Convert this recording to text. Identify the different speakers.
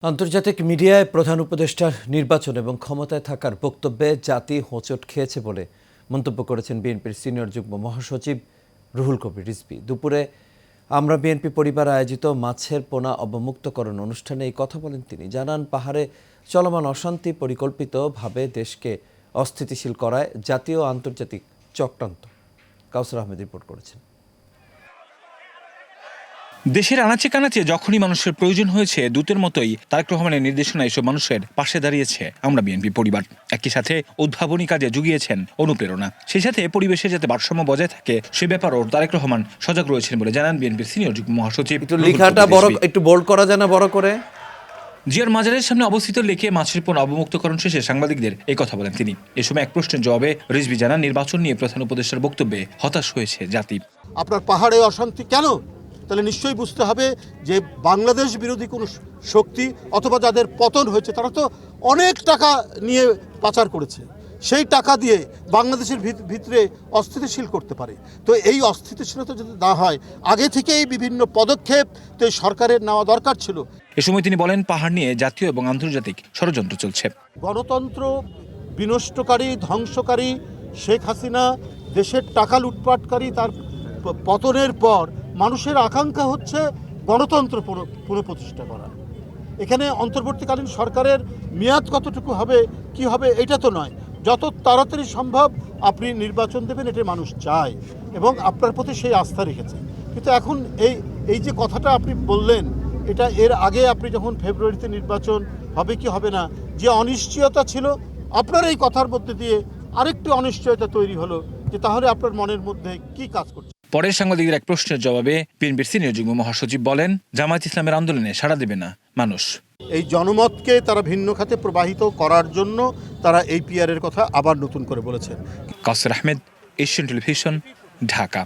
Speaker 1: আন্তর্জাতিক মিডিয়ায় প্রধান উপদেষ্টার নির্বাচন এবং ক্ষমতায় থাকার বক্তব্যে জাতি হোঁচট খেয়েছে বলে মন্তব্য করেছেন বিএনপির সিনিয়র যুগ্ম মহাসচিব রুহুল কবির রিজভী। দুপুরে আমরা বিএনপি পরিবার আয়োজিত মাছের পোনা অবমুক্তকরণ অনুষ্ঠানে এই কথা বলেন তিনি। জানান, পাহাড়ে চলমান অশান্তি পরিকল্পিতভাবে দেশকে অস্থিতিশীল করায় জাতীয় ও আন্তর্জাতিক চক্রান্ত। কাউসার আহমেদ রিপোর্ট করেছেন।
Speaker 2: দেশের আনাচে কানাচে যখনই মানুষের প্রয়োজন হয়েছে, দূতের মতোই তারেক রহমানের নির্দেশনা এসব মানুষের পাশে দাঁড়িয়েছে আমরা বিএনপি পরিবার। একই সাথে উদ্ভাবনী কাজে জুগিয়েছেন অনুপ্রেরণা। সেই সাথে পরিবেশে যাতে ভারসাম্য বজায় থাকে সে ব্যাপারেও তারেক রহমান সজাগ রয়েছেন বলে জানান বিএনপির সিনিয়র যুগ্ম মহাসচিব।
Speaker 1: লেখাটা বড় একটু বোল্ড করা যায় না বড় করে?
Speaker 2: জিয়ার মাজারের সামনে অবস্থিত লেকে মাছের পোনা অবমুক্তকরণ শেষে সাংবাদিকদের এই কথা বলেন তিনি। এ সময় এক প্রশ্নের জবাবে রিজভী জানান, নির্বাচন নিয়ে প্রধান উপদেষ্টার বক্তব্যে হতাশ হয়েছে জাতি।
Speaker 3: আপনার পাহাড়ে অশান্তি কেন? তাহলে নিশ্চয়ই বুঝতে হবে যে বাংলাদেশ বিরোধী কোনো শক্তি অথবা যাদের পতন হয়েছে তারা তো অনেক টাকা নিয়ে পাচার করেছে। সেই টাকা দিয়ে বাংলাদেশের ভিতরে অস্থিতিশীল করতে পারে। তো এই অস্থিতিশীলতা যদি না হয়, আগে থেকেই বিভিন্ন পদক্ষেপ তো সরকারের নেওয়া দরকার ছিল।
Speaker 2: এ সময় তিনি বলেন, পাহাড় নিয়ে জাতীয় এবং আন্তর্জাতিক ষড়যন্ত্র চলছে।
Speaker 3: গণতন্ত্র বিনষ্টকারী, ধ্বংসকারী শেখ হাসিনা দেশের টাকা লুটপাটকারী, তার পতনের পর মানুষের আকাঙ্ক্ষা হচ্ছে গণতন্ত্র পুনঃপ্রতিষ্ঠা করা। এখানে অন্তর্বর্তীকালীন সরকারের মেয়াদ কতটুকু হবে, কি হবে, এটা তো নয়। যত তাড়াতাড়ি সম্ভব আপনি নির্বাচন দেবেন, এটা মানুষ চায় এবং আপনার প্রতি সেই আস্থা রেখেছে। কিন্তু এখন এই যে কথাটা আপনি বললেন, এটা এর আগে আপনি যখন ফেব্রুয়ারিতে নির্বাচন হবে কি হবে না, যে অনিশ্চয়তা ছিল, আপনার এই কথার মধ্যে দিয়ে আরেকটি অনিশ্চয়তা তৈরি হলো যে তাহলে আপনার মনের মধ্যে কি কাজ করছে।
Speaker 2: পরে সাংবাদিকদের এক প্রশ্নের জবাবে বিএনপির সিনিয়র যুগ্ম মহাসচিব বলেন, জামায়াত ইসলামের আন্দোলনে সাড়া দেবে না মানুষ।
Speaker 3: এই জনমতকে তারা ভিন্ন খাতে প্রবাহিত করার জন্য তারা এই পিআরের কথা আবার নতুন করে বলেছেন।
Speaker 2: কাউসার আহমেদ, এশিয়ান টেলিভিশন, ঢাকা।